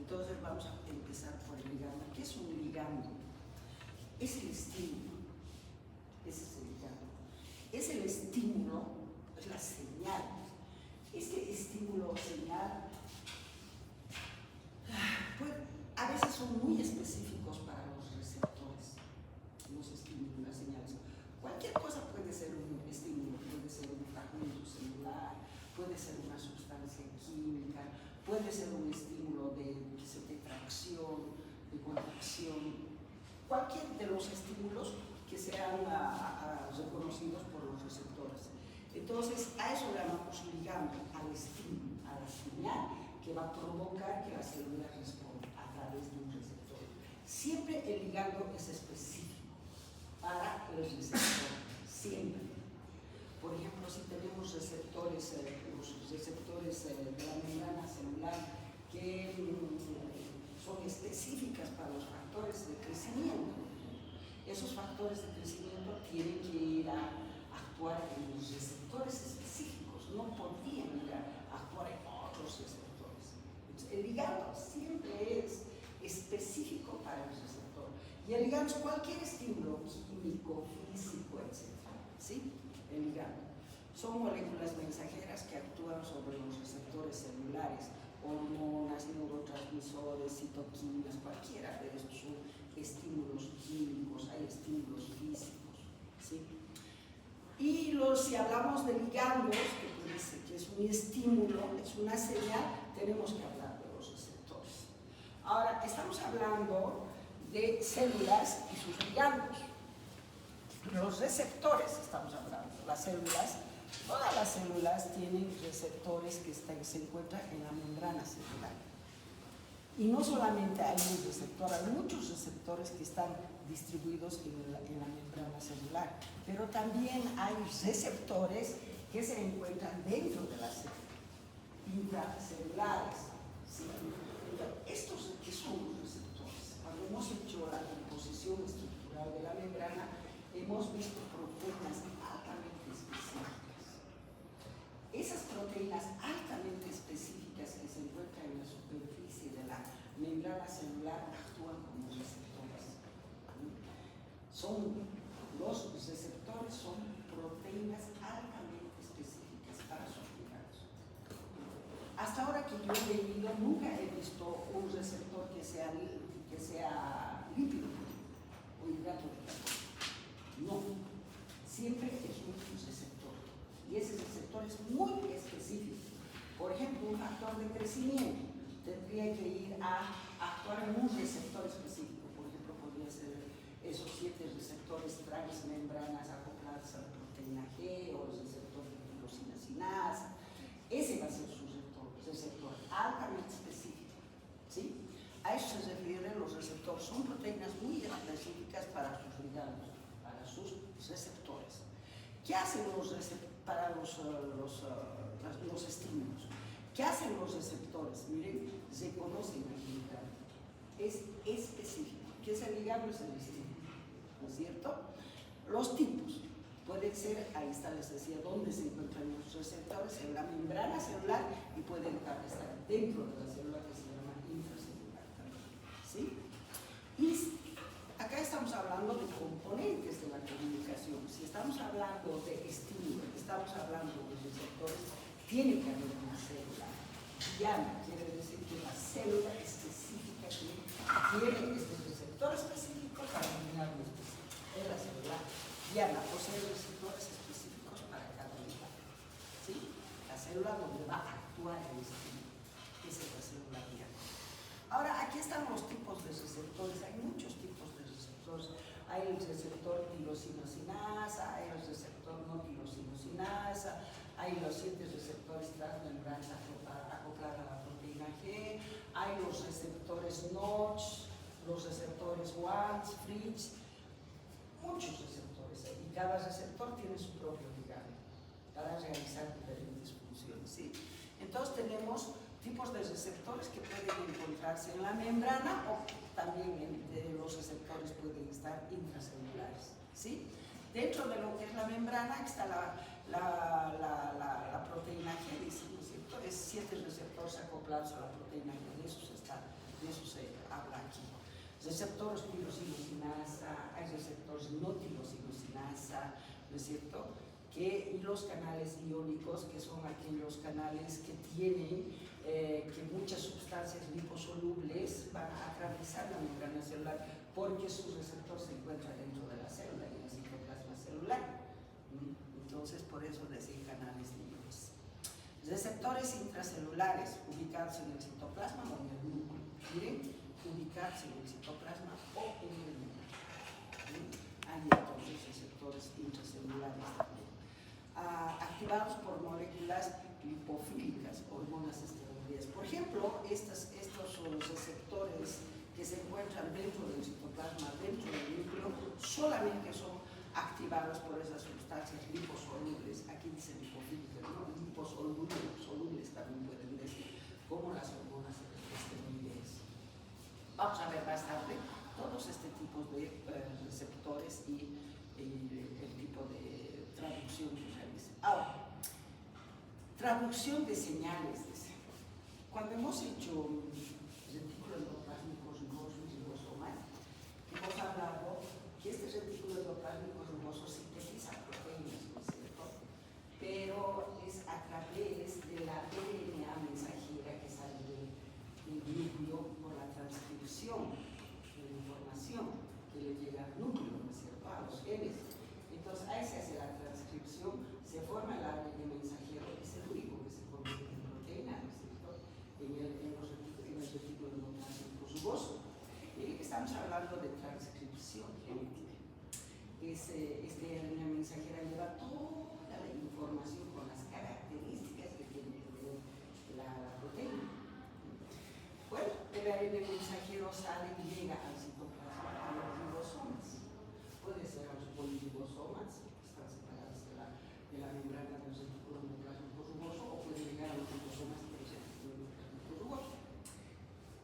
Entonces vamos a empezar por el ligando. ¿Qué es un ligando? Es el estímulo. Ese es el ligando. Es el estímulo, es la señal. Este estímulo o señal pues, a veces son muy específicos para los receptores, los estímulos, las señales. Cualquier cosa puede ser un estímulo, puede ser un fragmento celular, puede ser una sustancia química, puede ser un estímulo de tracción, de contracción, cualquier de los estímulos que sean reconocidos por los receptores. Entonces, a eso le llamamos ligando, al estímulo, a la señal que va a provocar que la célula responda a través de un receptor. Siempre el ligando es específico para el receptor, siempre. Por ejemplo, si tenemos receptores, los receptores de la membrana celular que son específicas para los factores de crecimiento, esos factores de crecimiento tienen que ir a actuar en los receptores específicos, no podrían ir a actuar en otros receptores. Entonces, el ligando siempre es específico para el receptor. Y el ligando es cualquier estímulo químico, físico, etc. ¿Sí? El ligando. Son moléculas mensajeras que actúan sobre los receptores celulares, hormonas, neurotransmisores, citoquinas, cualquiera de estos son estímulos químicos, hay estímulos físicos, ¿sí? Y si hablamos de ligandos, que es un estímulo, es una señal, tenemos que hablar de los receptores. Ahora, estamos hablando de células y sus ligandos. Los receptores estamos hablando, las células, todas las células tienen receptores que se encuentran en la membrana celular. Y no solamente hay un receptor, hay muchos receptores que están distribuidos en la membrana celular, pero también hay receptores que se encuentran dentro de las células, intracelulares. ¿Sí? Estos, ¿qué son los receptores? Cuando hemos hecho la composición estructural de la membrana, hemos visto proteínas altamente específicas. Esas proteínas altamente específicas que se encuentran en la superficie de la membrana celular actúan como receptores. Los receptores son proteínas altamente específicas para sus ligandos. Hasta ahora que yo he leído, nunca he visto un receptor que sea lípido o hidrato de carbono. No, siempre es un receptor. Y ese receptor es muy específico. Por ejemplo, un factor de crecimiento tendría que ir a actuar en un receptor específico. Por ejemplo, podría ser esos 7 receptores transmembranas acoplados a la proteína G o el receptor de tirosina sinasa. Ese va a ser su receptor altamente específico. ¿Sí? A eso se refieren los receptores. Son proteínas muy específicas para sus ligandos, para sus receptores. ¿Qué hacen para los estímulos? ¿Qué hacen los receptores? Miren, reconocen el ligando. Es específico. ¿Qué es el ligando? Es el estímulo. ¿No es cierto? Los tipos pueden ser, ahí está, les decía, dónde se encuentran los receptores, en la membrana celular, y pueden estar dentro de la célula, que se llama intracelular también. ¿Sí? Y acá estamos hablando de componentes de la comunicación. Si estamos hablando de estímulo, estamos hablando de receptores, tiene que haber una célula diana, quiere decir que la célula específica que tiene este receptor específico para eliminar lo específico. Es la célula diana, posee receptores específicos para cada ligando. ¿Sí? La célula donde va a actuar el estímulo. Esa es la célula diana. Ahora, aquí están los tipos de receptores. Hay muchos tipos de receptores. Hay el receptor tirosina-sinasa, hay el receptor no tirosina-sinasa, hay los 7 receptores transmembranas acoplados a la proteína G, hay los receptores Notch, los receptores Wands, Fritz, muchos receptores. Y cada receptor tiene su propio ligando para realizar diferentes funciones. ¿Sí? Entonces tenemos tipos de receptores que pueden encontrarse en la membrana o también los receptores pueden estar intracelulares. ¿Sí? Dentro de lo que es la membrana está la proteína G, ¿no es cierto? Es 7 receptores acoplados a la proteína G, de esos está de eso se habla aquí. Receptores tirosilocinasa, hay receptores no tirosilocinasa, ¿no es cierto? Y los canales iónicos, que son aquellos canales que tienen que muchas sustancias liposolubles van a atravesar la membrana celular porque su receptor se encuentra dentro de la célula, en el citoplasma celular. Entonces, por eso decir canales libres. Receptores intracelulares, ubicados en el citoplasma o en el núcleo. Miren, ubicarse en el citoplasma o en el núcleo. Hay entonces receptores intracelulares también. Activados por moléculas lipofílicas, hormonas esteroideas. Por ejemplo, estos son los receptores que se encuentran dentro del citoplasma, dentro del núcleo, solamente son activados por esas sustancias liposolubles. Aquí dice lipofílicas, ¿no? Liposolubles también pueden decir, como las hormonas esteroideas. Vamos a ver más tarde todos este tipo de receptores y el tipo de traducción que realiza. Ahora, traducción de señales. Cuando hemos hecho retículo endoplásmico rugoso y ribosoma, hemos hablado que este retículo endoplásmico rugoso sintetiza proteínas, ¿no es cierto? Pero es a través de la RNA mensajera que sale del núcleo por la transcripción de la información que le llega al núcleo, ¿no es cierto? A los genes. Entonces ahí se hace la transcripción, se forma el ARN mensajero, es el único que se convierte en proteína, ¿no es cierto? En el retículo endoplásmico rugoso. Miren que estamos hablando de transcripción genética. Este ARN mensajera lleva toda la información con las características que tiene que tener la proteína. Bueno, el ARN mensajero sale y llega al citoplasma, a los ribosomas. Puede ser a los poliribosomas, que están separados de la membrana del retículo endoplásmico rugoso, o puede llegar a los ribosomas del retículo endoplásmico rugoso.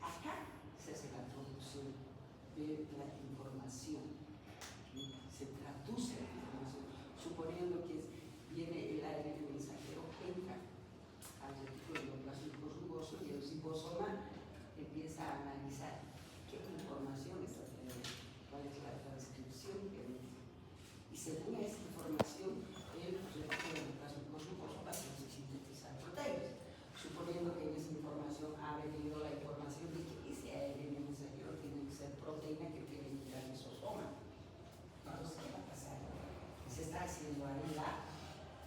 Acá se hace la traducción de la información, se traduce la información, suponiendo que viene el ARN mensajero, entra al retículo endoplásmico rugoso y el ribosoma empieza a analizar qué información está teniendo, cuál es la transcripción que emite. Y según esta información, el retículo endoplásmico rugoso va a sintetizar proteínas, suponiendo que en esa información ha venido la información de que ese ARN mensajero tiene que ser proteína que tiene que ir al lisosoma. Entonces, ¿qué va a pasar? Se está haciendo ahí la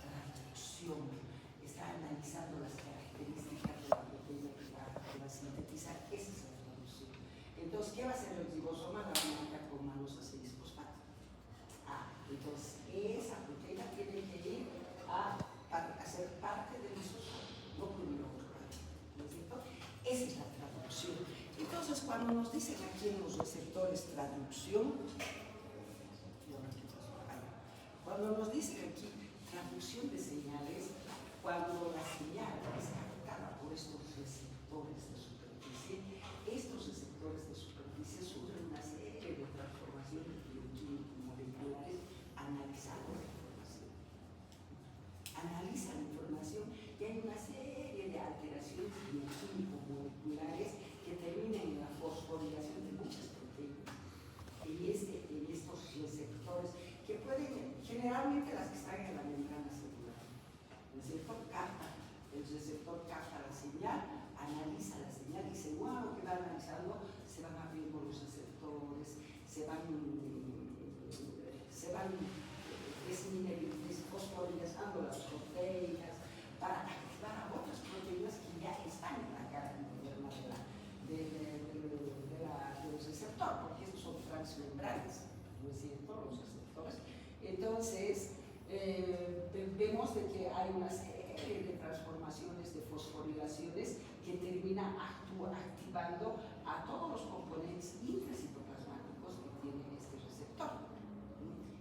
traducción, está analizando las características de la proteína que va a sintetizar. Esa es la traducción. Entonces, ¿qué va a hacer el ribosoma? La va a marcar con manosa 6-fosfato. Entonces, esa proteína tiene que ir a ser parte del lisosoma, no primero otro lado. ¿No es cierto? Esa es la traducción. Entonces, cuando nos dicen aquí en los receptores traducción, cuando nos dicen aquí traducción de señales, cuando la señal es captada por estos receptores de superficie, estos receptores de superficie sufren una serie de transformaciones bioquímico-moleculares analizando la información. Analizan la información y hay una serie de alteraciones bioquímico-moleculares que terminan en la fosforilación de muchas proteínas. En estos receptores que pueden, generalmente las que están en la membrana celular, ¿no es cierto? El receptor capta la señal, analiza la señal y según lo que va analizando se van abriendo los receptores, se van desfosforilizando las proteínas para activar a otras proteínas que ya están en la cara interna del receptor, porque estos son transmembranas, ¿no es cierto? Los receptores. Entonces, vemos de que hay una serie de transformaciones, de fosforilaciones que terminan activando a todos los componentes intracitoplasmáticos que tiene este receptor.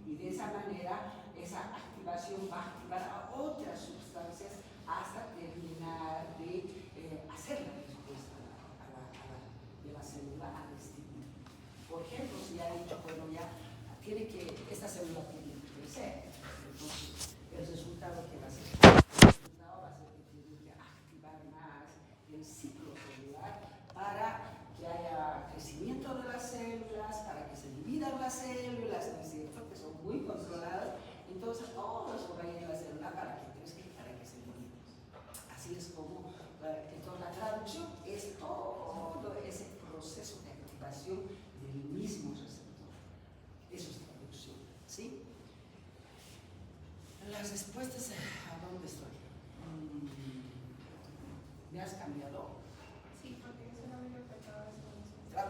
Y de esa manera, esa activación va a activar a otras sustancias hasta terminar de hacer la respuesta de la célula al estímulo. Por ejemplo, si ha dicho, bueno, ya esta célula tiene que crecer, entonces el resultado que va a ser, que tiene que activar más el ciclo celular para que haya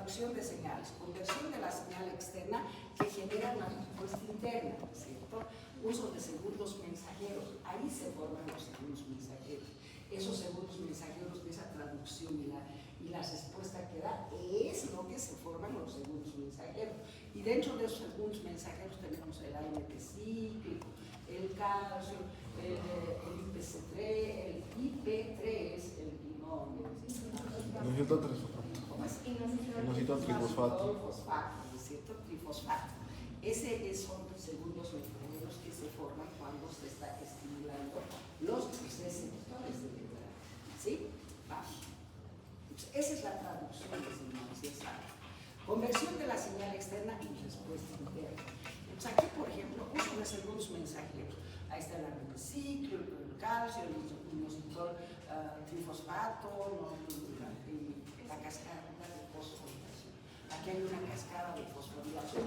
traducción de señales, conversión de la señal externa que genera una respuesta interna, ¿cierto? Uso de segundos mensajeros, ahí se forman los segundos mensajeros. Esos segundos mensajeros de esa traducción y la respuesta que da es lo que se forman los segundos mensajeros. Y dentro de esos segundos mensajeros tenemos el AMP cíclico, el calcio, el IPC3, el IP3, el inositol trifosfato, ¿cierto? Trifosfato. Son segundos mensajeros que se forman cuando se está estimulando los receptores de membrana. ¿Sí? Vamos. Esa es la traducción de señales, ya saben. Conversión de la señal externa en respuesta interna. Entonces aquí, por ejemplo, uso de segundos mensajeros. Ahí está el ciclo, el calcio, el inositol trifosfato, la cascada de fosforilación. Aquí hay una cascada de fosforilación,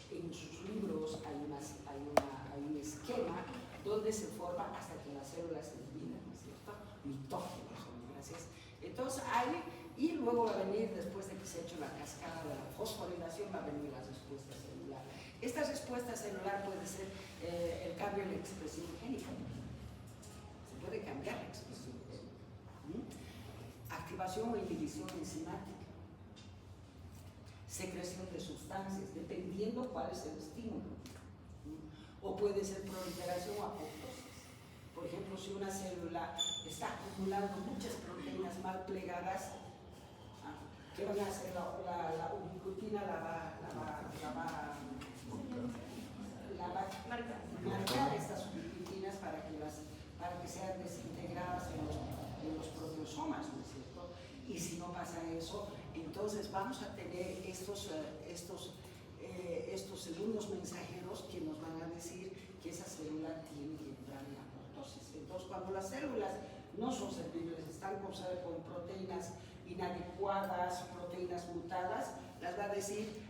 en sus libros hay un esquema donde se forma hasta que las células se dividan, ¿no es cierto? Mitógenos, gracias. Entonces hay, y luego va a venir, después de que se ha hecho la cascada de la fosforilación, va a venir la respuesta celular. Esta respuesta celular puede ser el cambio en la expresión génica. Se puede cambiar la expresión génica. Activación o inhibición enzimática. Secreción de sustancias, dependiendo cuál es el estímulo. O puede ser proliferación o apoptosis. Por ejemplo, si una célula está acumulando muchas proteínas mal plegadas, ¿qué van a hacer? La ubiquitina la va a marcar estas ubiquitinas para que sean desintegradas en los proteosomas, ¿no es cierto? Y si no pasa eso, entonces vamos a tener estos segundos mensajeros que nos van a decir que esa célula tiene que entrar en apoptosis. Entonces, cuando las células no son servibles, están con proteínas inadecuadas, proteínas mutadas, las va a decir,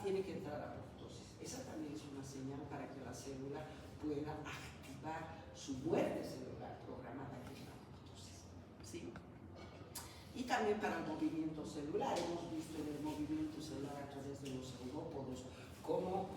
tiene que entrar a apoptosis. Esa también es una señal para que la célula pueda activar su muerte celular programada, que es la apoptosis. ¿Sí? Y también para el movimiento celular, hemos visto en el movimiento celular a través de los saurópodos cómo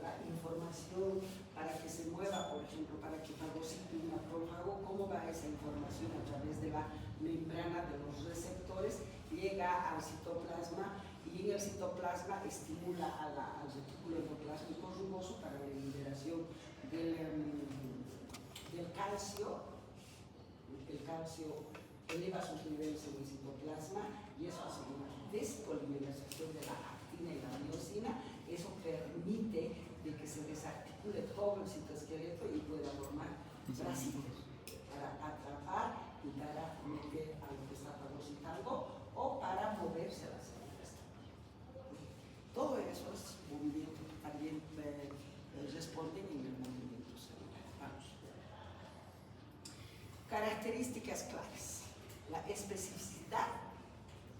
la información para que se mueva, por ejemplo, para que fagocite un macrófago, cómo va esa información a través de la membrana de los receptores, llega al citoplasma y en el citoplasma estimula al retículo endoplásmico rugoso para la liberación del calcio. El calcio eleva sus niveles en el citoplasma y eso hace una despolimerización de la actina y la miosina. Eso permite de que se desarticule todo el citoesqueleto y pueda formar bracitos para atrapar y para meter a lo que está fagocitando o para moverse a las células también. Todo eso es movimiento que también responden en el movimiento celular. Vamos. Características claves. La especificidad,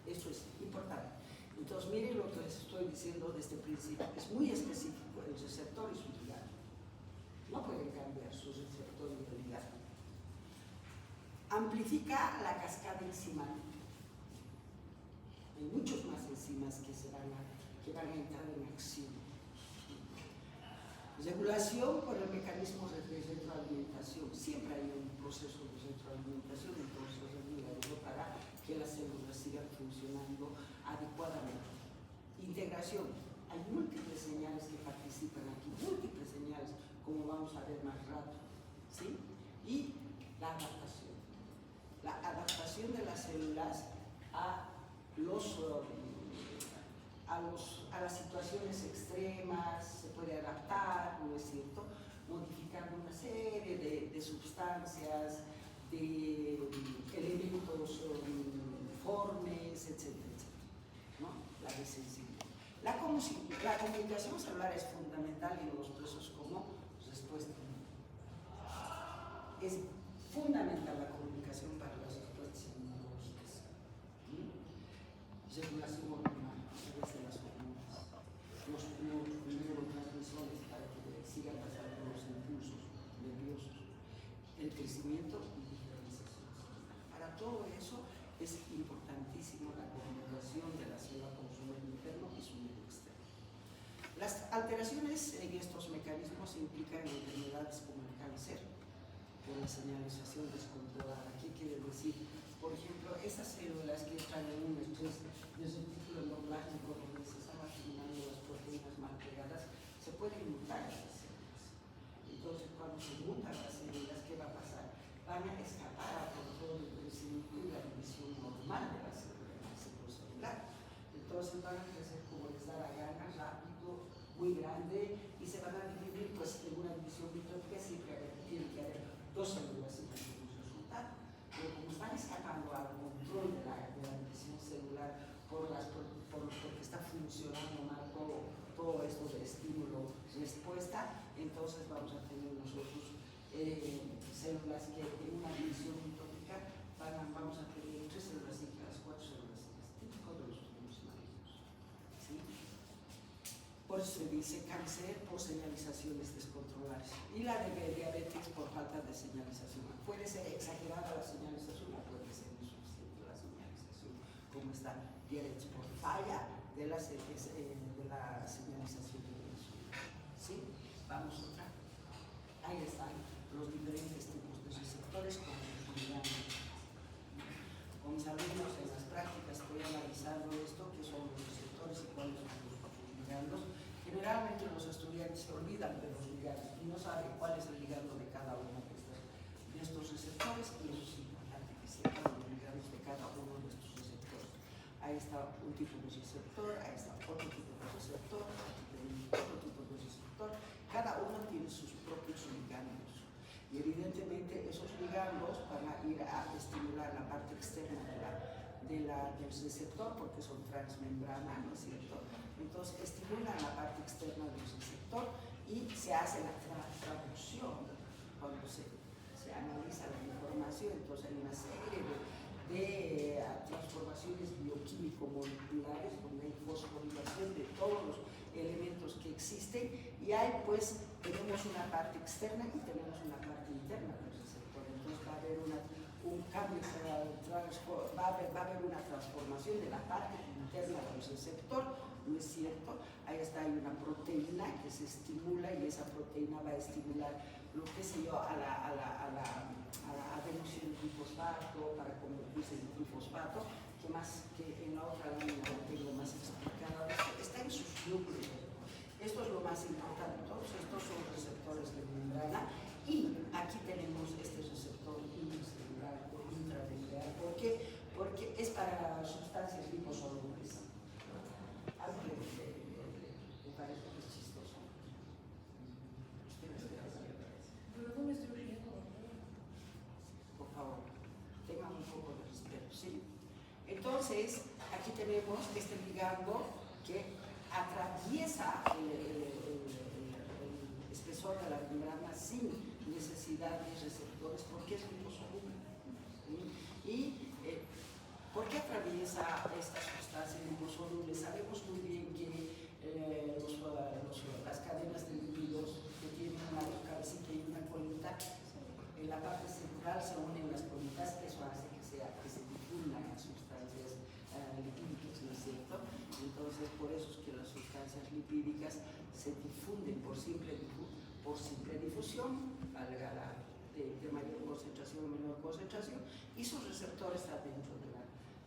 eso es importante. Entonces, miren lo que les estoy diciendo desde el principio. Es muy específico el receptor y su ligado. No pueden cambiar su receptor y su ligado. Amplifica la cascada enzimática. Hay muchos más enzimas que van a entrar en acción. Regulación por el mecanismo de retroalimentación. Siempre hay un proceso de retroalimentación, entonces regula eso para que las células sigan funcionando adecuadamente. Integración. Hay múltiples señales que participan aquí, múltiples señales, como vamos a ver más rato. ¿Sí? Y la adaptación. La adaptación de las células a las situaciones extremas, se puede adaptar, ¿no es cierto? Modificando una serie de sustancias, de elementos uniformes, etcétera, ¿no? La desensibilidad. La comunicación celular es fundamental en los procesos como respuesta. Es fundamental la comunicación para las respuestas inmunológicas. Regulación hormonal a través de las hormonas, los neurotransmisores para que sigan pasando los impulsos nerviosos, el crecimiento y diferenciación. Para todo eso es importantísimo la comunicación de la célula con su medio interno y su medio externo. Las alteraciones en estos mecanismos implican enfermedades como el cáncer o la señalización descontrolada. ¿Qué quiere decir? Por ejemplo, esas células que están en un estrés de retículo endoplásico donde se están asimilando las proteínas mal pegadas, se pueden mutar las células. Entonces, cuando se mutan las células, ¿qué va a pasar? Van a escapar al control del crecimiento y la división normal de la célula en el ciclo celular. Entonces van a crecer como les da la gana, rápido, muy grande, y se van a dividir pues en una división mitótica. Siempre tiene que haber dos células sin ningún resultado. Pero como están escapando al control de la división celular porque está funcionando mal todo esto de estímulo-respuesta, entonces vamos a tener nosotros células que en una división mitótica vamos a tener 3 células cíclicas, 4 células cíclicas, típico de los tumores malignos. ¿Sí? Por eso se dice cáncer por señalizaciones descontroladas. Y la de diabetes por falta de señalización. Puede ser exagerada la señalización o puede ser insuficiente la señalización, como está diabetes por falla de la señalización de la insulina. ¿Sí? Vamos otra. Ahí están los diferentes tipos de receptores con sus ligandos. Con mis alumnos en las prácticas estoy analizando esto, qué son los receptores y cuáles son los ligandos. Generalmente los estudiantes se olvidan de los ligandos y no saben cuál es el ligando de cada uno de estos receptores, y eso es importante que sepan los ligandos de cada uno de estos receptores. Ahí está un tipo de receptor, ahí está otro tipo de receptor, otro tipo de receptor. Cada uno tiene sus propios ligandos. Y evidentemente esos ligandos van a ir a estimular la parte externa del receptor, porque son transmembrana, ¿no es cierto? Entonces estimulan la parte externa del receptor y se hace la traducción cuando se analiza la información. Entonces hay una serie de transformaciones bioquímico-moleculares donde hay fosforilación de todos los elementos que existen, y ahí pues tenemos una parte externa y tenemos una parte interna del receptor. Entonces va a haber un cambio, va a haber una transformación de la parte interna del receptor, ¿no es cierto? Ahí está, hay una proteína que se estimula y esa proteína va a estimular lo que sé yo, a la adenosin trifosfato para convertirse en trifosfato, que en la otra lámina lo tengo más explicado. Está en sus núcleos. Esto es lo más importante. Todos estos son receptores de membrana, y aquí tenemos este receptor intracelular o intracelular. ¿Por qué? Porque es para sustancias liposolubles. Algo le parece que es chistoso. Por favor, tengan un poco de respeto, ¿sí? Entonces, aquí tenemos este ligando que atraviesa el espesor de la membrana sin necesidad de receptores, porque es liposoluble. ¿Y por qué atraviesa esta sustancia liposoluble? Sabemos muy bien que las cadenas de lípidos que tienen una cabecita y una colita, en la parte central se unen las colitas, eso hace que se difundan las sustancias lipídicas, ¿no es cierto? Entonces, por eso es que las sustancias lipídicas se difunden por simple difusión, valga de mayor concentración o menor concentración, y su receptor está dentro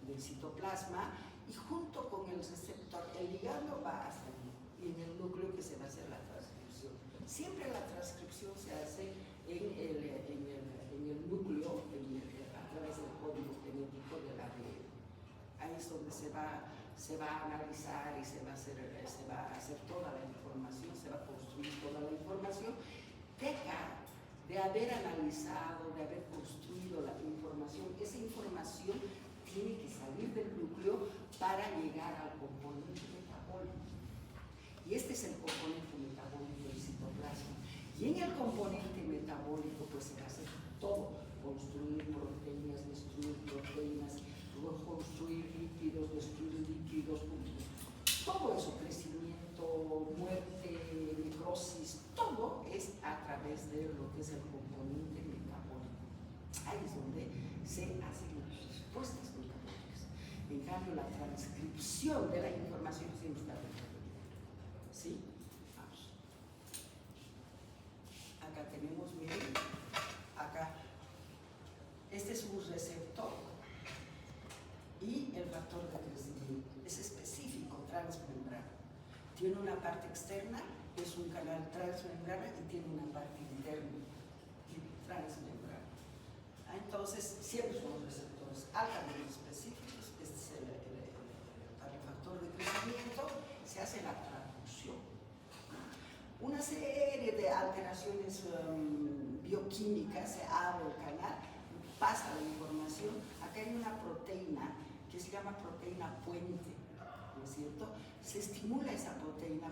del citoplasma, y junto con el receptor, el ligando va hasta allí, y en el núcleo que se va a hacer la transcripción. Siempre la transcripción se hace en el núcleo, a través del código genético de la ADN. Ahí es donde se va a analizar y se va a hacer toda la información, se va a construir toda la información. Deja de haber analizado, de haber construido la información. Esa información tiene que salir del núcleo para llegar al componente metabólico. Y este es el componente metabólico del citoplasma. Y en el componente metabólico pues se va a hacer todo: construir proteínas, destruir proteínas, construir lípidos, destruir lípidos, todo eso, crecimiento, muerte, necrosis, todo es a través de lo que es el componente metabólico. Ahí es donde se hacen las respuestas metabólicas. cambio la transcripción de la información siempre está dentro. ¿Sí? Vamos. Acá tenemos, miren, acá, este es un receptor y el factor de crecimiento. Es específico, transmembrana. Tiene una parte externa, es un canal transmembrana, y tiene una parte interna, transmembrana. Entonces, siempre son receptores altamente específicos. Este es para el factor de crecimiento se hace la traducción. Una serie de alteraciones bioquímicas, se abre el canal, pasa la información. Acá hay una proteína que se llama proteína puente, ¿no es cierto? Se estimula esa proteína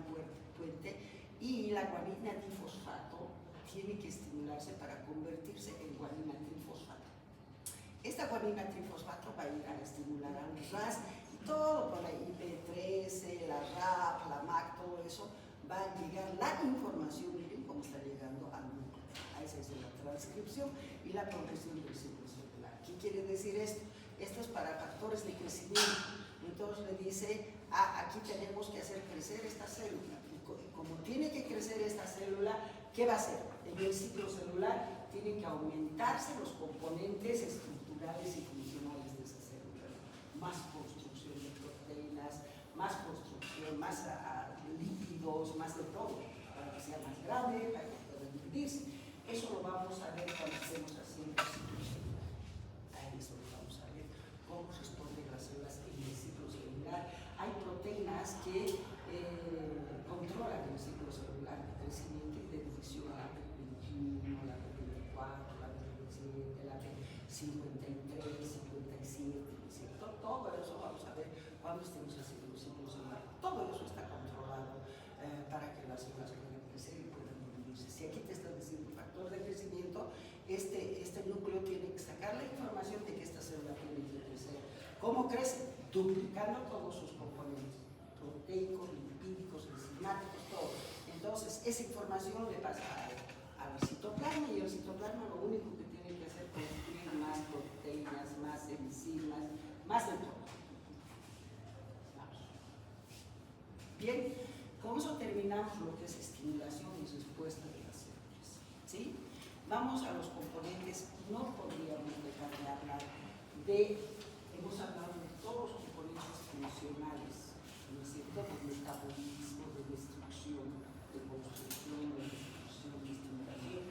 puente y la guanina difosfato tiene que estimularse para convertirse en guanina trifosfato. Esta guanina trifosfato va a ir a estimular al RAS y todo por la IP13, la RAP, la MAC, todo eso va a llegar la información, miren cómo está llegando al núcleo. Esa es la transcripción y la progresión del ciclo celular. ¿Qué quiere decir esto? Esto es para factores de crecimiento. Entonces le dice, aquí tenemos que hacer crecer esta célula. Y como tiene que crecer esta célula, ¿qué va a hacer? En el ciclo celular tienen que aumentarse los componentes estructurales y funcionales de esa célula. Más construcción de proteínas, más construcción, más lípidos, más de todo, para que sea más grande, para que pueda dividirse. Eso lo vamos a ver cuando estemos haciendo el ciclo celular. Ahí eso lo vamos a ver, cómo responden las células en el ciclo celular. Hay proteínas que controlan el ciclo celular de crecimiento y de división, la P21, la P24, la P27, la P53, 57, ¿cierto? Todo eso vamos a ver cuando estemos haciendo el ciclo celular. Todo eso está controlado para que las células puedan crecer y puedan dividirse. Si aquí te está diciendo factor de crecimiento, este núcleo tiene que sacar la información de que esta célula tiene que crecer. ¿Cómo crece? Duplicando todos sus componentes, proteicos, lipídicos, enzimáticos, todo. Entonces, esa información le pasa al citoplasma y el citoplasma lo único que tiene que hacer es construir más proteínas, más enzimas, más de todo. Vamos. Bien, con eso terminamos lo que es estimulación y respuesta de las células. ¿Sí? Vamos a los componentes. No podríamos dejar de hablar hemos hablado de todos los componentes funcionales, ¿no es cierto? De metabolismo, de destrucción, de construcción, de destrucción, de estimulación.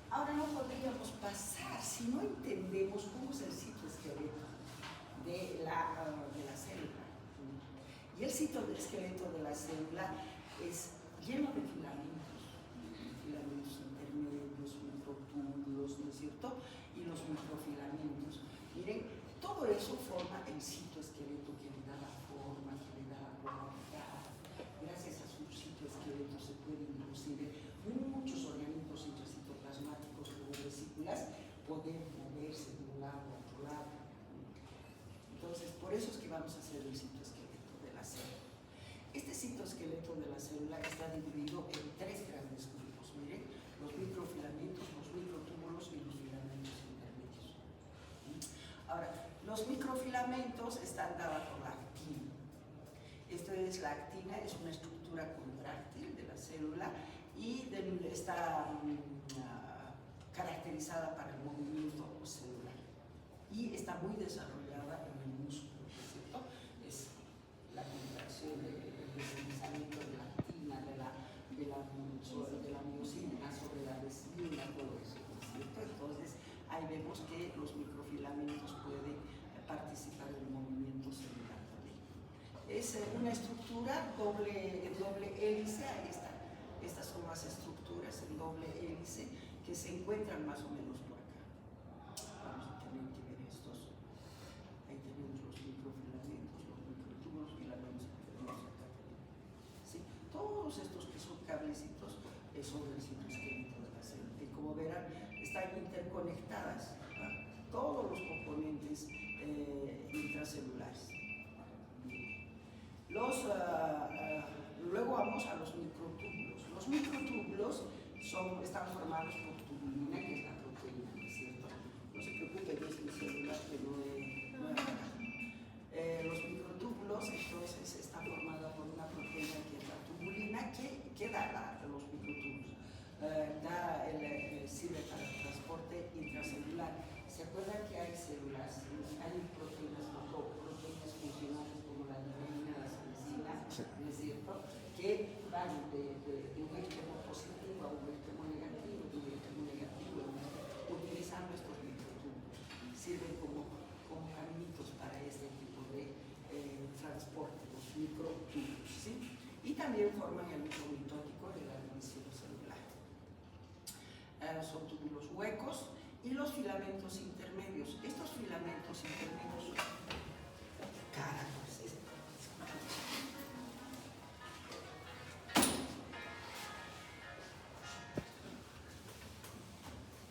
Ahora no podríamos pasar si no entendemos cómo es el citoesqueleto de la célula. Y el citoesqueleto de la célula es lleno de filamentos intermedios, microtúbulos, ¿no es cierto? Y los microfilamentos. Miren, todo eso forma el citoesqueleto que le da la forma, que le da la polaridad. Gracias a su citoesqueleto se pueden inclusive muchos organismos intracitoplasmáticos como vesículas poder moverse de un lado a otro lado. Entonces, por eso es que vamos a hacer el citoesqueleto de la célula. Este citoesqueleto de la célula está dividido en tres grandes grupos. Miren, los microfilamentos, los microtúbulos y los filamentos intermedios. Ahora, los microfilamentos están dados por la actina. Esto es la actina, es una estructura contráctil de la célula y está caracterizada para el movimiento celular y está muy desarrollada en el músculo, ¿cierto? Es la contracción del deslizamiento de la actina, de la miosina sobre la resina, todo eso, ¿cierto? Entonces, ahí vemos que los microfilamentos pueden participar en el movimiento celular también. Es una estructura doble hélice, ahí está. Estas son las estructuras en doble hélice que se encuentran más o menos por acá. Vamos a tener que ver estos. Ahí tenemos los microfilamentos, los microtúbulos, filamentos que tenemos acá. ¿Sí? Todos estos que son cablecitos son del citoesqueleto de la célula. Y como verán, están interconectadas, ¿verdad? Todos los componentes intracelulares. Luego vamos a los microtúbulos. Los microtúbulos están formados por tubulina, que es la proteína, ¿no es cierto? No se preocupen, es mi celular que no he forman el núcleo mitótico de la división celular. Son túbulos huecos y los filamentos intermedios. Estos filamentos intermedios, carajos,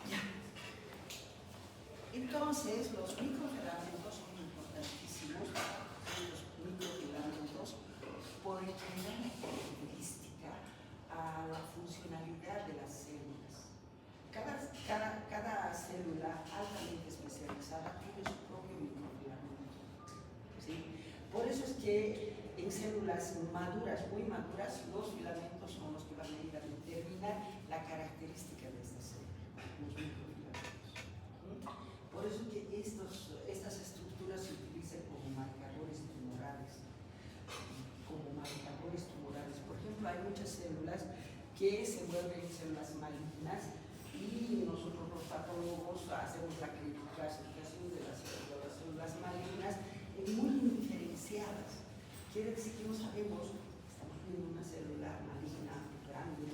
ya. Entonces, los microfilamentos son importantísimos, los microfilamentos, porque dan la característica a la funcionalidad de las células. Cada célula altamente especializada tiene su propio microfilamento, ¿sí? Por eso es que en células maduras, muy maduras, los filamentos son los que van a ir a determinar la característica de esta célula, los microfilamentos. Por eso es que estas estructuras se utilizan como marcadores tumorales. Por ejemplo, hay muchas células que se vuelven células malignas y nosotros los patólogos hacemos la clasificación de las células malignas muy indiferenciadas. Quiere decir que no sabemos, estamos viendo una célula maligna grande,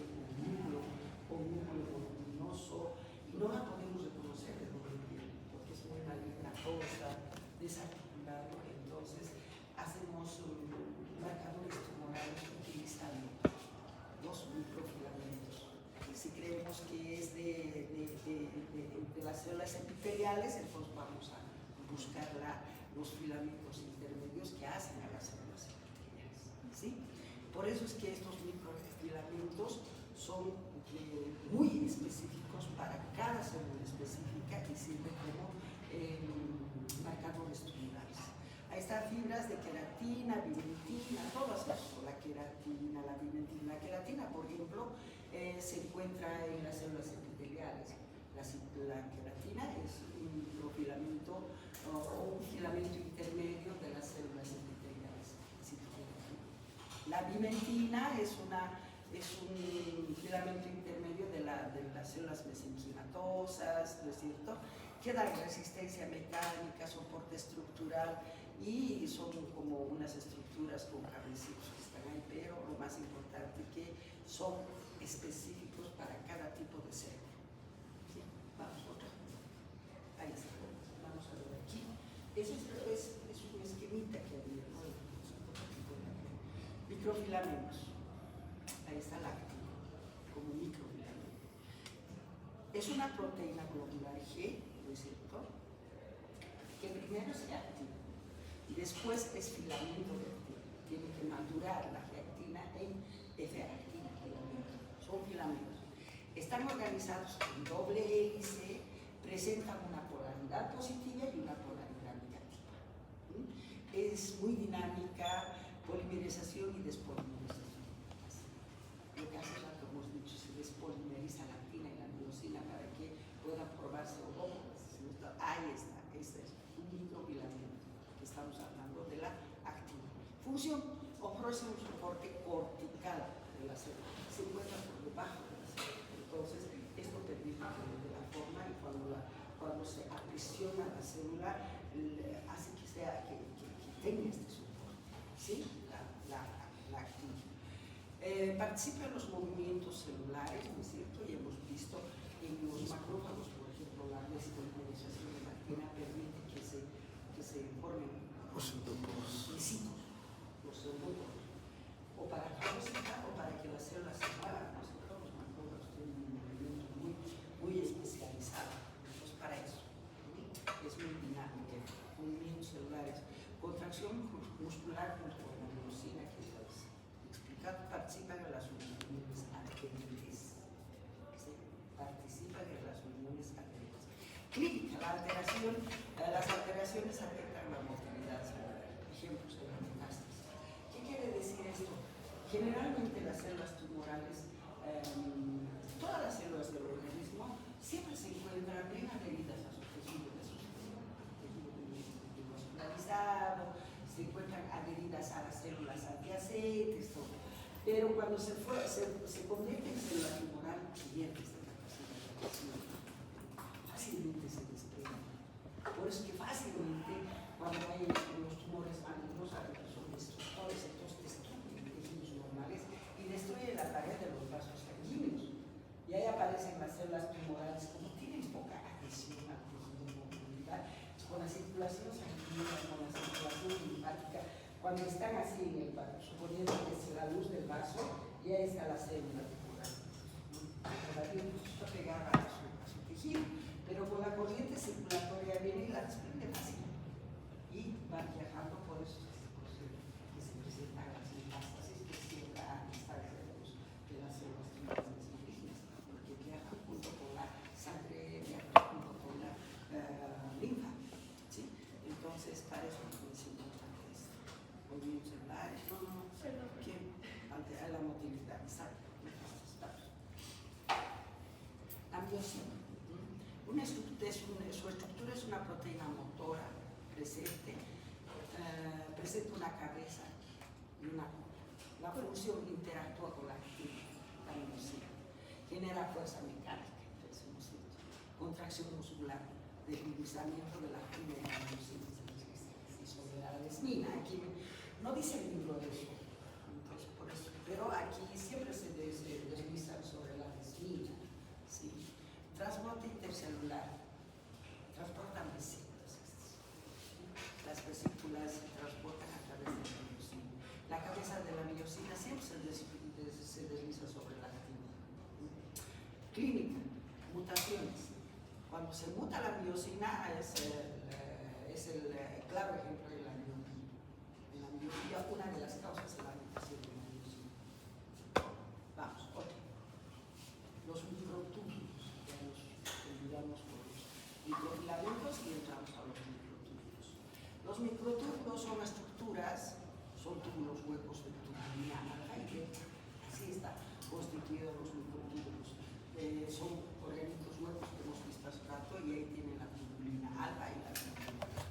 o un núcleo voluminoso, y no la podemos reconocer de dónde viene, porque es muy maligna, cosa, desarticulado. Entonces, hacemos marcadores tumorales utilizando los microfilamentos. Si creemos que es de las células epiteliales, entonces vamos a buscar los filamentos intermedios que hacen a las células epiteliales, ¿sí? Por eso es que estos microfilamentos son muy específicos para cada célula específica y sirven como marcadores tumorales. Ahí están fibras de queratina, vimentina, todas eso, la queratina, la vimentina. La queratina, por ejemplo, se encuentra en las células epiteliales. La queratina es un microfilamento o un filamento intermedio de las células epiteliales. La vimentina es un filamento intermedio de las células mesenquimatosas, ¿no es cierto?, que dan resistencia mecánica, soporte estructural y son como unas estructuras con cablecitos que están ahí, pero lo más importante que son específicos para cada tipo de célula. ¿Sí? Vamos otra. Ahí está. Vamos a ver aquí. Eso es un esquemita que había, ¿no? Microfilamentos. Ahí está el activo, como microfilamento. Es una proteína globular G, ¿no es cierto?, que primero se activa y después es filamento reactivo. Tiene que madurar la reactina en F-actina, son filamentos. Están organizados en doble hélice, presentan una polaridad positiva y una polaridad negativa. Es muy dinámica, polimerización y despolimerización. Lo que hace rato hemos dicho, se despolimeriza la actina y la miosina para que puedan probarse hormonas. Ahí está, este es un microfilamento que estamos hablando de la actina. Función, ofrece un soporte cortical de la célula, se encuentra por debajo de la célula. Entonces, esto permite que de la forma y cuando se aprisiona la célula, hace que tenga este soporte, ¿sí? La actina. Participa en los movimientos celulares, ¿no es cierto? Y hemos visto en los macrófagos, por ejemplo, la despolimerización de la actina permite que se formen los lisitos, los pseudótomos, o para fagocitar o para que las células se muevan. ¿No es cierto? Los macrófagos tienen un movimiento muy especializado. Entonces, para eso es muy dinámico. Movimientos celulares, contracción muscular junto con la miosina, que les explica, participan en las uniones adheridas. Participan en las uniones adheridas. Clínica, las alteraciones afectan la motilidad celular. Ejemplos de la metástasis. ¿Qué quiere decir esto? Generalmente las células tumorales, todas las células del organismo, siempre se encuentran bien adheridas a su tejido vascularizado, se encuentran adheridas a las células adyacentes, todo. Pero cuando se convierte en célula tumoral, pierde esta capacidad de adhesión. Fácilmente se desprende. Por eso que fácilmente, cuando hay los tumores malignos, son destructores, entonces destruyen tejidos normales y enzimática, cuando están así en el vaso, suponiendo que es la luz del vaso, ya está la célula tubular. Todavía está pegada a su tejido, pero con la corriente circulatoria viene y la desprende fácil. Y va viajando por esos que se presentan las metástasis que siempre han estado de las células tumorales malignas, porque viajan junto con la sangre, viajan junto con la linfa. ¿Sí? Entonces, para eso es importante esto. Podemos hablar, que ante la motilidad, exacto. La miosina. Su estructura es una proteína motora presente, presenta una cabeza y una cola. La función interactúa con la actividad, la miosina. Genera fuerza mecánica, contracción muscular, deslizamiento de la actividad de la miosina y sobre la desmina. Aquí no dice el libro de eso, entonces, por eso, pero aquí siempre se desliza sobre la desmina. ¿Sí? Transporte intercelular, transportan vesículas. Las vesículas se transportan a través de la miosina. La cabeza de la miosina siempre se desliza sobre la actina. Clínica, mutaciones. Cuando se muta la miosina es el claro ejemplo de la miopía. En la miopía, una de las causas es la mutación de la miosina. Vamos, otro. Los microtúbulos, ya nos olvidamos por los microfilamentos y entramos a los microtúbulos. Los microtúbulos son estructuras, son túbulos huecos de tubulina alfa y beta. Así está constituidos los microtúbulos. Son orgánicos huecos que hemos visto hace rato y ahí tienen la tubulina alfa y la tubulina beta.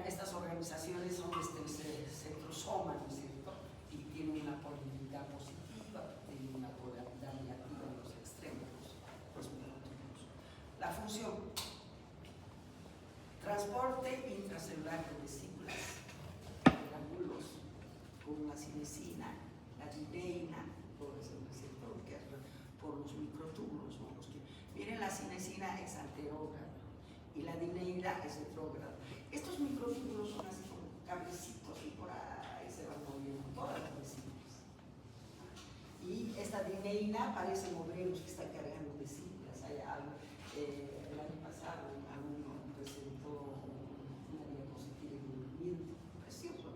Estas organizaciones son desde el centrosoma, ¿no es cierto? Y tienen una polaridad positiva, tienen una polaridad negativa en los extremos, los microtúbulos. La función: transporte intracelular de vesículas, gránulos, con la cinesina, la dineína, por eso, ¿no es cierto? Por los microtúbulos, ¿no? Miren, la cinesina es anterógrada y la dineína es retrógrada. Estos microtúbulos son así como cablecitos y por ahí se van moviendo todas las vesículas. Y esta dineína parecen obreros que están cargando vesículas. Hay algo, el año pasado alguno presentó una diapositiva de movimiento precioso.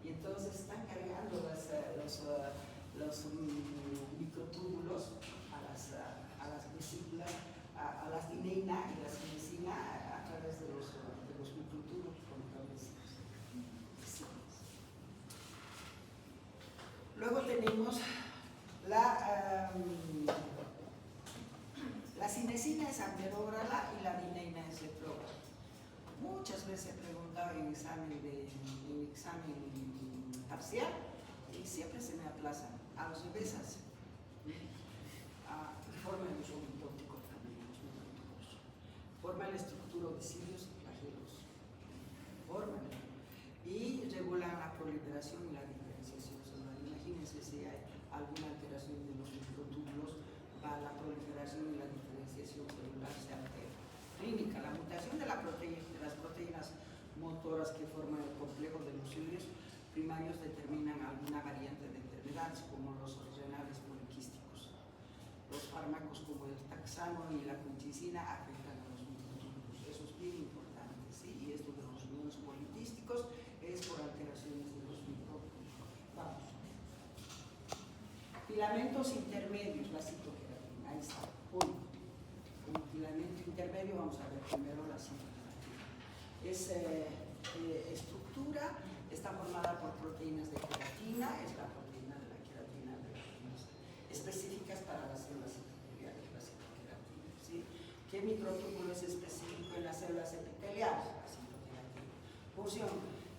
Y entonces están cargando los microtúbulos a las vesículas, a las dineína y la cinesina a través de los microtúbulos con cablecitos. Luego tenemos la cinesina es anterógrada y la dineína es retrógrada. Muchas veces he preguntado en examen parcial y siempre se me aplazan. A los revés hacen. Forman los mitóticos también, los microtúbulos. Forman la estructura de cilios y flagelos. Forman y regulan la proliferación y la diferenciación celular. Imagínense si hay alguna alteración de los microtúbulos, la proliferación y la diferenciación celular se altera. Clínica: la mutación de las proteínas motoras que forman el complejo de los cilios primarios determinan alguna variante de enfermedades como los renales poliquísticos. Los fármacos como el taxano y la colchicina afectan a los microtúbulos. Eso es bien importante, ¿sí? Y esto de los renales poliquísticos es por alteraciones de los microtúbulos. Vamos. Filamentos intermedios, la citoqueratina. Ahí está. Uno. Un filamento intermedio, vamos a ver primero la citoqueratina. Es estructura, está formada por proteínas de queratina, es la proteína de la queratina específicas para las células epiteliales, la citoqueratina. ¿Sí? ¿Qué microtúbulo es específico en las células epiteliales? La citoqueratina. Función: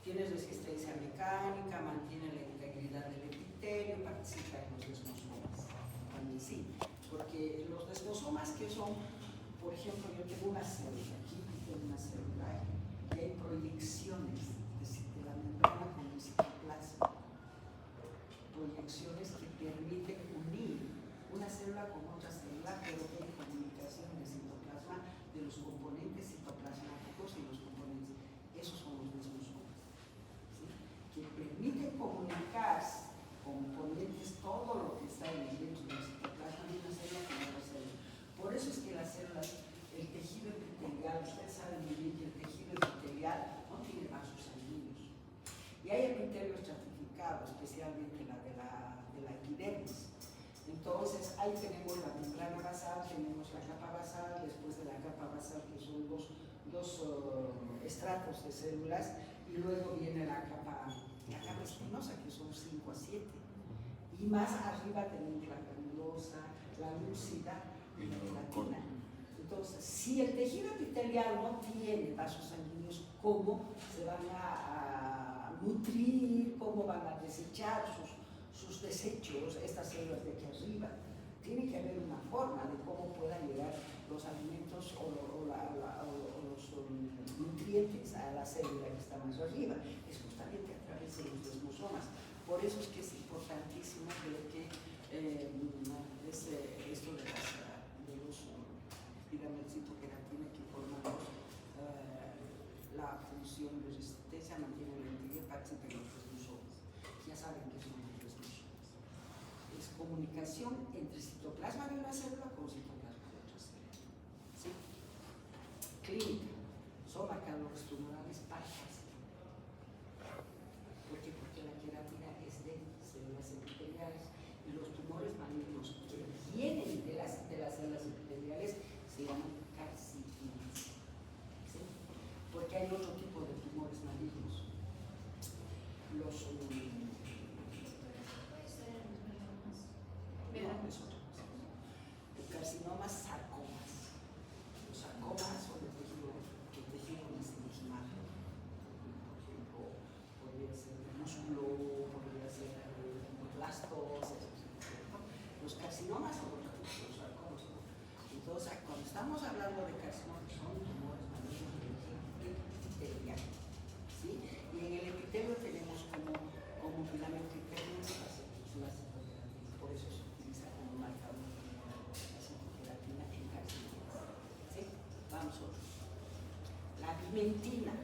tiene resistencia mecánica, mantiene la integridad del epitelio, participa en los desmosomas. También sí, porque los desmosomas que son, por ejemplo, yo tengo una célula aquí, tengo una célula y hay proyecciones de la membrana con el citoplasma. Proyecciones que permiten unir una célula con otra célula, pero hay comunicación del citoplasma, de los componentes citoplasmáticos y los componentes. Esos son los ahí tenemos la membrana basal, tenemos la capa basal, después de la capa basal que son dos estratos de células, y luego viene la capa espinosa que son 5 a 7. Y más arriba tenemos la granulosa, la lúcida y la queratina. Entonces, si el tejido epitelial no tiene vasos sanguíneos, ¿cómo se van a nutrir? ¿Cómo van a desechar sus desechos, estas células de aquí arriba? Tiene que haber una forma de cómo puedan llegar los alimentos o los nutrientes a la célula que está más arriba. Es justamente a través de los desmosomas. Por eso es que es importantísimo ver que esto de los piramidocitoqueratina que forman la función de resistencia, mantiene la integridad, participa en los desmosomas. Ya saben que son los desmosomas. Es comunicación entre citoplasma de una célula con citoplasma de otra célula. ¿Sí? Clínica. Son marcadores tumorales para cáncer. ¿Por qué? Porque la queratina es de células epiteliales y los tumores malignos que vienen de las células epiteliales se llaman carcinomas. ¿Sí? Porque hay otro tipo de tumores malignos. Los carcinomas sarcomas. Los sarcomas son el tejido mesenquimal. Por ejemplo, podría ser el músculo, podría ser blastos. Los carcinomas son los sarcomas. Entonces, cuando estamos hablando de carcinomas, son tumores malignos del epitelial. ¿Sí? Y en el epitelio tenemos como filamento interno las citoqueratina. Por eso se utiliza como marcador la citoqueratina en carcinomas. ¿Sí? Vamos a otro. La vimentina.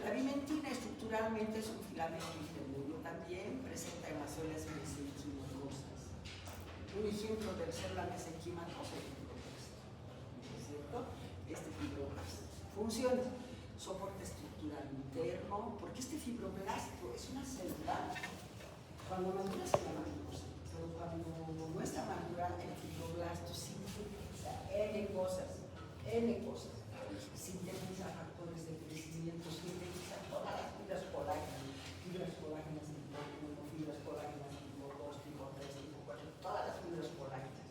La vimentina estructuralmente es un filamento intermedio también, presenta en las células mesenquimatosas. Un ejemplo de célula mesenquimatosa es el fibroblasto. ¿No es cierto? Este fibroblasto. Función, soporte estructural interno, porque este fibroblasto es una célula, cuando madura se llama glucosa, pero cuando no está madura, el fibroblasto sintetiza N cosas. Sintetiza factores de crecimiento, sintetiza todas las fibras colágenas tipo 1, fibras colágenas tipo 2, tipo 3, tipo 4, todas las fibras colágenas.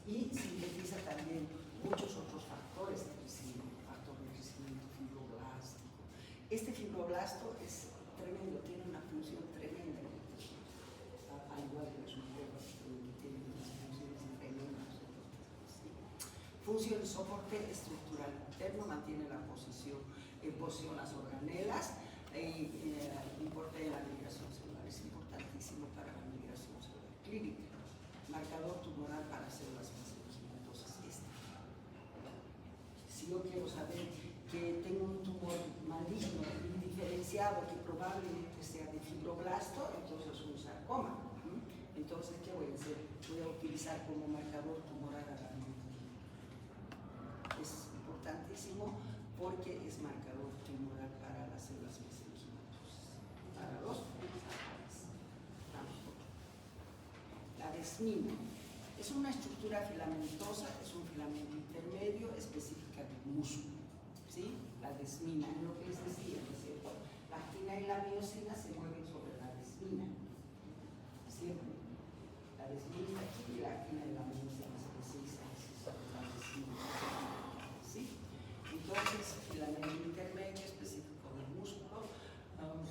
Y sintetiza también muchos otros factores de crecimiento, factor de crecimiento fibroblástico. Este fibroblasto es tremendo, tiene una función tremenda en el tejido, al igual que los microbios que tienen unas funciones tremendas. Función de soporte estructural interno, mantiene la posición las organelas e importa la migración celular. Es importantísimo para la migración celular clínica. Marcador tumoral para células mesenquimatosas. Si yo quiero saber que tengo un tumor maligno indiferenciado que probablemente sea de fibroblasto, entonces es un sarcoma. Entonces, ¿qué voy a hacer? Voy a utilizar como marcador tumoral a la es importantísimo porque es marcador tumoral para las células mesenquimatosas, para los sarcomas. La desmina es una estructura filamentosa, es un filamento intermedio específica del músculo. ¿Sí? La desmina, es lo que les decía, ¿no es cierto? La actina y la miosina se mueven sobre la desmina. Siempre. La desmina está aquí y la actina y la miosina se desliza sobre la desmina. ¿Sí? Entonces, filamento intermedio específico del músculo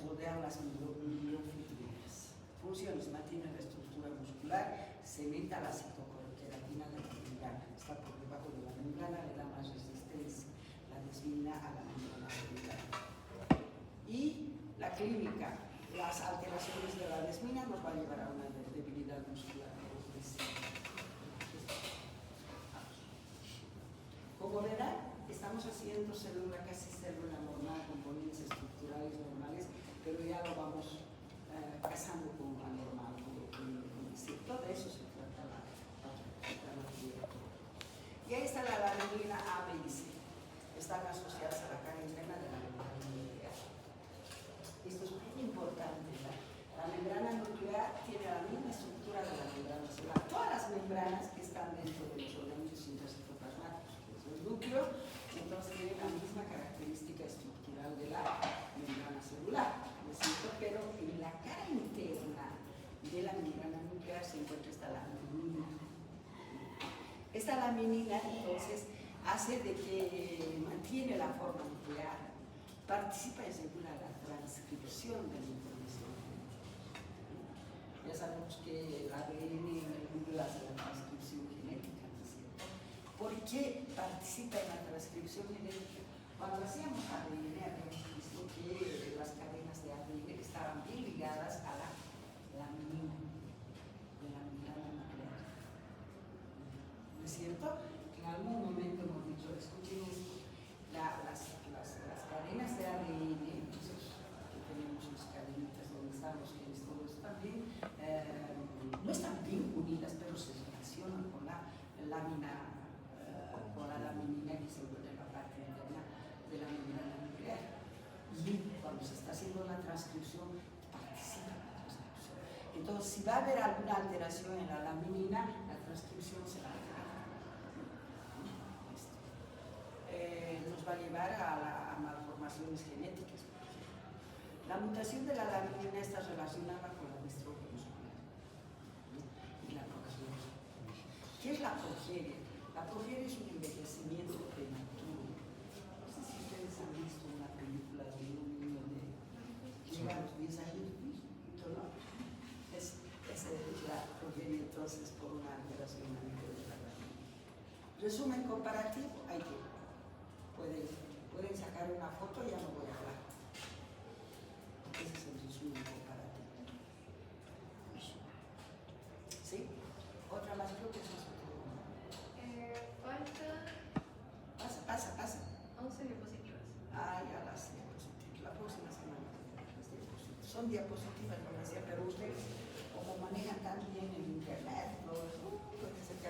rodean las miofibrilas. Funciones: mantiene la estructura muscular, cementa la citoqueratina de la membrana, está por debajo de la membrana, le da más resistencia, la desmina a la membrana celular. Y la clínica, las alteraciones de la desmina nos va a llevar a una debilidad muscular progresiva. Como verán, estamos haciendo casi célula normal, componentes estructurales normales, pero ya lo vamos casando con la normal, todo eso se trata la teoría. Y ahí está la membrana A, B y C. Están asociadas a la cara interna de la membrana nuclear. Esto es muy importante. La membrana nuclear tiene la misma estructura de la membrana celular. Todas laminina entonces hace de que mantiene la forma nuclear, participa y regula la transcripción de la información. Ya sabemos que el ADN regula la transcripción genética, ¿no es cierto? ¿Por qué participa en la transcripción genética? Cuando hacíamos ADN habíamos visto que las cadenas de ADN estaban bien ligadas a la laminina, de la membrana nuclear. ¿No es cierto? En algún momento hemos dicho, escuchen esto, las cadenas de ADN, entonces aquí tenemos las cadenitas donde están los genes, todo eso también, no están bien unidas, pero se relacionan con la lámina, con la laminina que se encuentra en la parte interna de la membrana nuclear. Y cuando se está haciendo la transcripción, participa en la transcripción. Entonces, si va a haber alguna alteración en la laminina, la transcripción se va a alterar. Nos va a llevar a malformaciones genéticas. La mutación de la laminina está relacionada con la distrofia muscular y la progeria. ¿Qué es la progeria? La progeria es un envejecimiento prematuro. No sé si ustedes han visto una película de un niño de llega a los 10 años, ¿no? Es la progeria entonces por una alteración a nivel de la laminina. Resumen comparativo, hay que pueden sacar una foto, ya no voy a hablar. Ese es el resumen comparativo. ¿Sí? Otra más, creo que es más. Falta Pasa. 11 diapositivas. Ah, ya las diapositivas. La próxima semana las diapositivas. Son diapositivas, no decía, pero ustedes, como manejan tan bien el internet, puede ser que